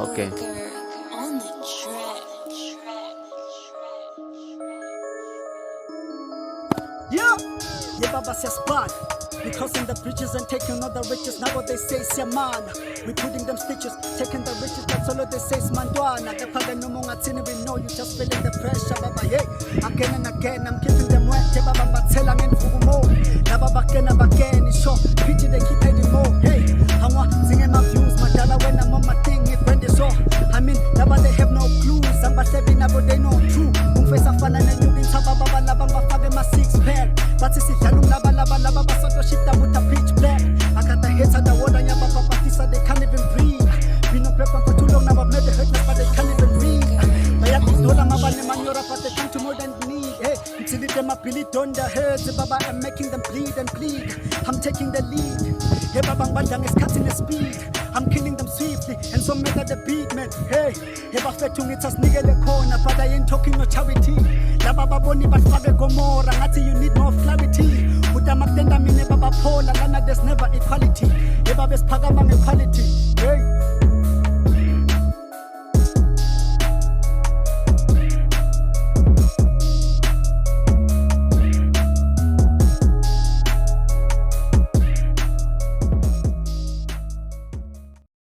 Okay. On the track. Yeah, Baba says bad. We crossing the bridges and taking all the riches. Now what they say is yeah man. We putting them stitches, taking the riches. That's all they say is mandwana. The paga no more we know you just feeling the pressure, Baba. Yeah, again and again I'm keeping them wet. Yeah, Baba, telling and fumo. Now Baba again. It's sure pity they keep heading more. Hey, I want singing my views, my dollar when I'm on my thing. If when they saw, I mean, Baba they have no clues. I'm but stepping up, but they know true. Face a fan and you can tap Baba Laba my six pack. But it's a laba basoto shift with a pitch black. I got the hits at the water and Baba Batista, they can't even breathe. Been on paper for too long now, I've never heard but they can't even read. My acting dollar, my band, man, you're up at the time to more than need. Hey, until it them up, it on the heads. Baba, I'm making them bleed and bleed. I'm taking the lead. Hey, Baba Bandang is cutting the speed. I'm killing them swiftly, and so mad at the beat, man. Hey, Fetung, it's a nigga the corner, but I ain't talking no charity. La Baba Boni, but Father Gomorrah, Nati, you need more clarity. With the Magdenda, Mine Baba Paula, Lana, there's never equality. Hey, Baba's Pagamang equality. Hey.